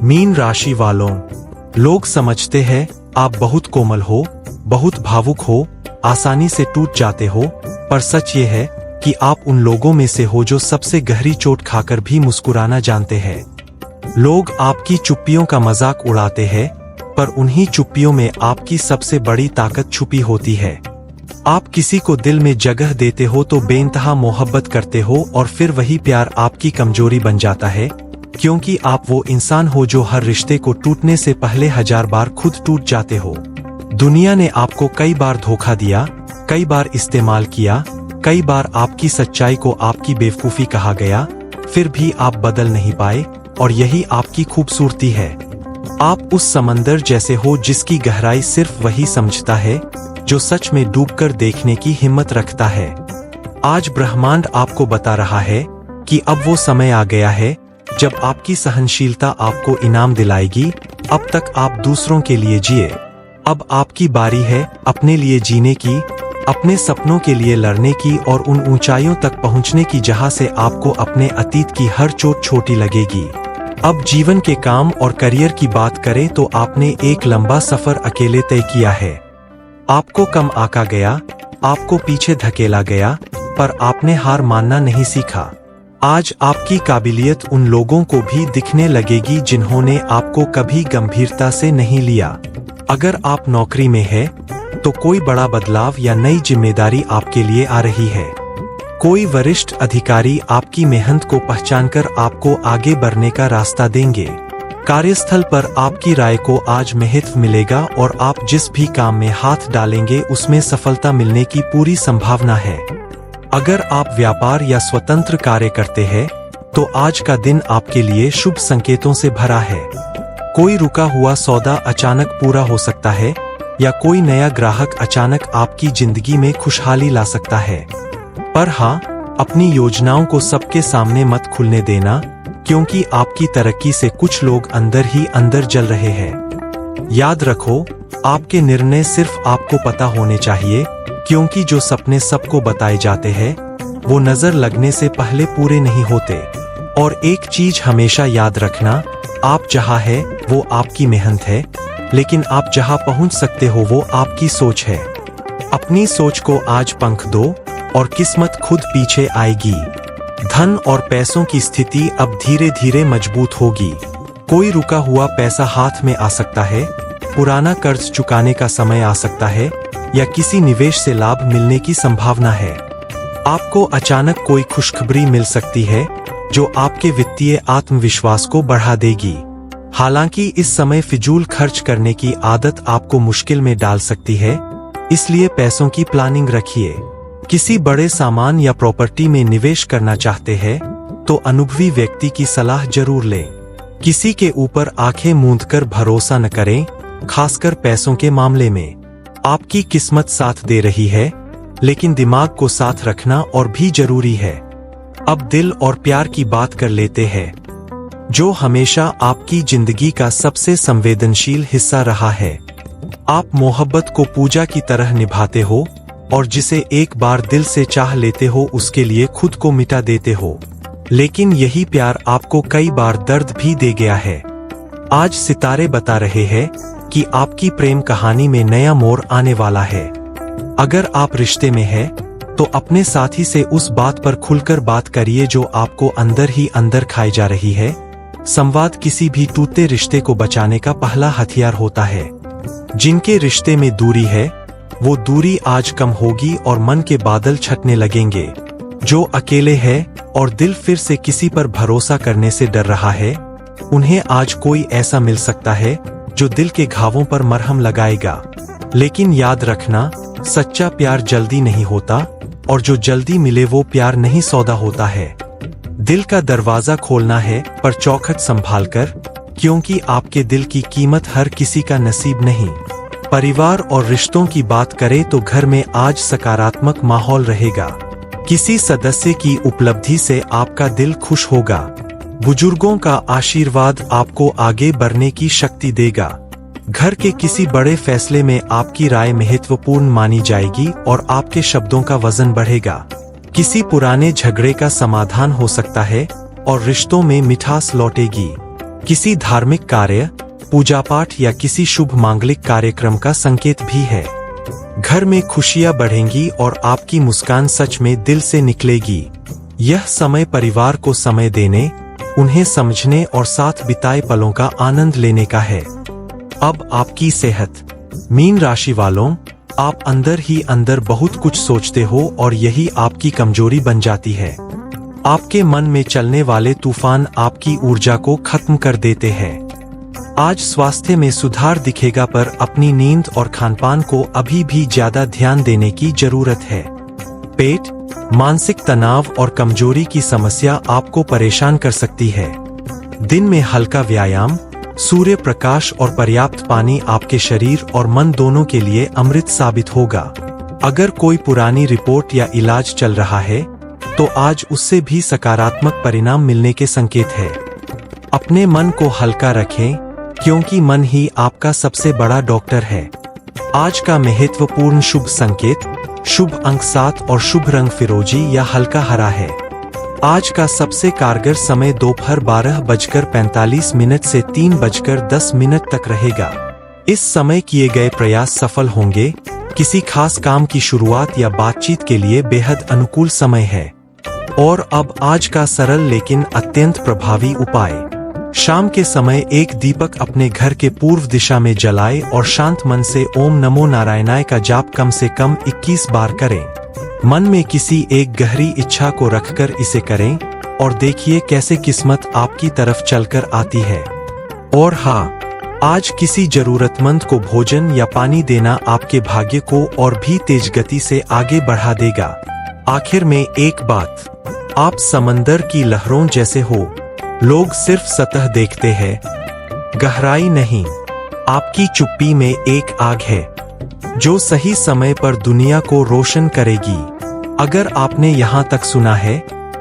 Mean राशि वालों, लोग समझते हैं आप बहुत कोमल हो, बहुत भावुक हो, आसानी से टूट जाते हो, पर सच ये है कि आप उन लोगों में से हो जो सबसे गहरी चोट खाकर भी मुस्कुराना जानते हैं। लोग आपकी चुप्पियों का मजाक उड़ाते हैं, पर उन्हीं चुप्पियों में आपकी सबसे बड़ी ताकत छुपी होती है। आप किसी को दिल में जगह देते हो तो बेइंतहा मोहब्बत करते हो, और फिर वही प्यार आपकी कमजोरी बन जाता है, क्योंकि आप वो इंसान हो जो हर रिश्ते को टूटने से पहले 1000 बार खुद टूट जाते हो। दुनिया ने आपको कई बार धोखा दिया, कई बार इस्तेमाल किया, कई बार आपकी सच्चाई को आपकी बेवकूफी कहा गया, फिर भी आप बदल नहीं पाए, और यही आपकी खूबसूरती है। आप उस समंदर जैसे हो जिसकी गहराई सिर्फ वही समझता है जो सच में डूबकर देखने की हिम्मत रखता है। आज ब्रह्मांड आपको बता रहा है कि अब वो समय आ गया है जब आपकी सहनशीलता आपको इनाम दिलाएगी। अब तक आप दूसरों के लिए जिए, अब आपकी बारी है अपने लिए जीने की, अपने सपनों के लिए लड़ने की, और उन ऊंचाइयों तक पहुंचने की जहां से आपको अपने अतीत की हर चोट छोटी लगेगी। अब जीवन के काम और करियर की बात करें तो आपने एक लंबा सफर अकेले तय किया है। आपको कम आका गया, आपको पीछे धकेला गया, पर आपने हार मानना नहीं सीखा। आज आपकी काबिलियत उन लोगों को भी दिखने लगेगी जिन्होंने आपको कभी गंभीरता से नहीं लिया। अगर आप नौकरी में हैं, तो कोई बड़ा बदलाव या नई जिम्मेदारी आपके लिए आ रही है। कोई वरिष्ठ अधिकारी आपकी मेहनत को पहचानकर आपको आगे बढ़ने का रास्ता देंगे। कार्यस्थल पर आपकी राय को आज महत्व मिलेगा, और आप जिस भी काम में हाथ डालेंगे उसमें सफलता मिलने की पूरी संभावना है। अगर आप व्यापार या स्वतंत्र कार्य करते हैं, तो आज का दिन आपके लिए शुभ संकेतों से भरा है। कोई रुका हुआ सौदा अचानक पूरा हो सकता है, या कोई नया ग्राहक अचानक आपकी जिंदगी में खुशहाली ला सकता है। पर हाँ, अपनी योजनाओं को सबके सामने मत खुलने देना, क्योंकि आपकी तरक्की से कुछ लोग अंदर ही अंदर जल रहे हैं। याद रखो, आपके निर्णय सिर्फ आपको पता होने चाहिए, क्योंकि जो सपने सबको बताए जाते हैं वो नजर लगने से पहले पूरे नहीं होते। और एक चीज हमेशा याद रखना, आप जहां है वो आपकी मेहनत है, लेकिन आप जहां पहुंच सकते हो वो आपकी सोच है। अपनी सोच को आज पंख दो, और किस्मत खुद पीछे आएगी। धन और पैसों की स्थिति अब धीरे धीरे मजबूत होगी। कोई रुका हुआ पैसा हाथ में आ सकता है, पुराना कर्ज चुकाने का समय आ सकता है, या किसी निवेश से लाभ मिलने की संभावना है। आपको अचानक कोई खुशखबरी मिल सकती है जो आपके वित्तीय आत्मविश्वास को बढ़ा देगी। हालांकि इस समय फिजूल खर्च करने की आदत आपको मुश्किल में डाल सकती है, इसलिए पैसों की प्लानिंग रखिए। किसी बड़े सामान या प्रॉपर्टी में निवेश करना चाहते हैं तो अनुभवी व्यक्ति की सलाह जरूर लें। किसी के ऊपर आंखें मूंदकर भरोसा न करें, खासकर पैसों के मामले में। आपकी किस्मत साथ दे रही है, लेकिन दिमाग को साथ रखना और भी जरूरी है। अब दिल और प्यार की बात कर लेते हैं, जो हमेशा आपकी जिंदगी का सबसे संवेदनशील हिस्सा रहा है। आप मोहब्बत को पूजा की तरह निभाते हो, और जिसे एक बार दिल से चाह लेते हो उसके लिए खुद को मिटा देते हो। लेकिन यही प्यार आपको कई बार दर्द भी दे गया है। आज सितारे बता रहे हैं कि आपकी प्रेम कहानी में नया मोड़ आने वाला है। अगर आप रिश्ते में हैं, तो अपने साथी से उस बात पर खुलकर बात करिए जो आपको अंदर ही अंदर खाई जा रही है। संवाद किसी भी टूटते रिश्ते को बचाने का पहला हथियार होता है। जिनके रिश्ते में दूरी है, वो दूरी आज कम होगी और मन के बादल छटने लगेंगे। जो अकेले है और दिल फिर से किसी पर भरोसा करने से डर रहा है, उन्हें आज कोई ऐसा मिल सकता है जो दिल के घावों पर मरहम लगाएगा। लेकिन याद रखना, सच्चा प्यार जल्दी नहीं होता, और जो जल्दी मिले वो प्यार नहीं सौदा होता है। दिल का दरवाजा खोलना है, पर चौखट संभालकर, क्योंकि आपके दिल की कीमत हर किसी का नसीब नहीं। परिवार और रिश्तों की बात करें तो घर में आज सकारात्मक माहौल रहेगा। किसी सदस्य की उपलब्धि से आपका दिल खुश होगा। बुजुर्गों का आशीर्वाद आपको आगे बढ़ने की शक्ति देगा। घर के किसी बड़े फैसले में आपकी राय महत्वपूर्ण मानी जाएगी और आपके शब्दों का वजन बढ़ेगा। किसी पुराने झगड़े का समाधान हो सकता है और रिश्तों में मिठास लौटेगी। किसी धार्मिक कार्य, पूजा पाठ या किसी शुभ मांगलिक कार्यक्रम का संकेत भी है। घर में खुशियां बढ़ेंगी और आपकी मुस्कान सच में दिल से निकलेगी। यह समय परिवार को समय देने, उन्हें समझने और साथ बिताए पलों का आनंद लेने का है। अब आपकी सेहत। मीन राशि वालों, आप अंदर ही अंदर बहुत कुछ सोचते हो और यही आपकी कमजोरी बन जाती है। आपके मन में चलने वाले तूफान आपकी ऊर्जा को खत्म कर देते हैं। आज स्वास्थ्य में सुधार दिखेगा, पर अपनी नींद और खानपान को अभी भी ज्यादा ध्यान देने की जरूरत है। पेट, मानसिक तनाव और कमजोरी की समस्या आपको परेशान कर सकती है। दिन में हल्का व्यायाम, सूर्य प्रकाश और पर्याप्त पानी आपके शरीर और मन दोनों के लिए अमृत साबित होगा। अगर कोई पुरानी रिपोर्ट या इलाज चल रहा है तो आज उससे भी सकारात्मक परिणाम मिलने के संकेत है। अपने मन को हल्का रखें, क्योंकि मन ही आपका सबसे बड़ा डॉक्टर है। आज का महत्वपूर्ण शुभ संकेत, शुभ अंक 7 और शुभ रंग फिरोजी या हल्का हरा है। आज का सबसे कारगर समय दोपहर 12:45 से 3:10 तक रहेगा। इस समय किए गए प्रयास सफल होंगे। किसी खास काम की शुरुआत या बातचीत के लिए बेहद अनुकूल समय है। और अब आज का सरल लेकिन अत्यंत प्रभावी उपाय, शाम के समय एक दीपक अपने घर के पूर्व दिशा में जलाएं और शांत मन से ओम नमो नारायणाय का जाप कम से कम 21 बार करें। मन में किसी एक गहरी इच्छा को रखकर इसे करें और देखिए कैसे किस्मत आपकी तरफ चलकर आती है। और हाँ, आज किसी जरूरतमंद को भोजन या पानी देना आपके भाग्य को और भी तेज गति से आगे बढ़ा देगा। आखिर में एक बात, आप समंदर की लहरों जैसे हो। लोग सिर्फ सतह देखते हैं, गहराई नहीं। आपकी चुप्पी में एक आग है जो सही समय पर दुनिया को रोशन करेगी। अगर आपने यहाँ तक सुना है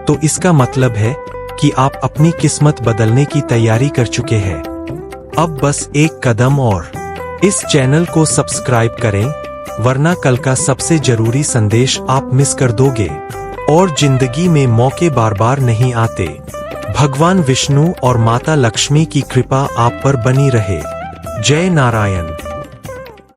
तो इसका मतलब है कि आप अपनी किस्मत बदलने की तैयारी कर चुके हैं। अब बस एक कदम और, इस चैनल को सब्सक्राइब करें, वरना कल का सबसे जरूरी संदेश आप मिस कर दोगे। और जिंदगी में मौके बार बार नहीं आते। भगवान विष्णु और माता लक्ष्मी की कृपा आप पर बनी रहे। जय नारायण।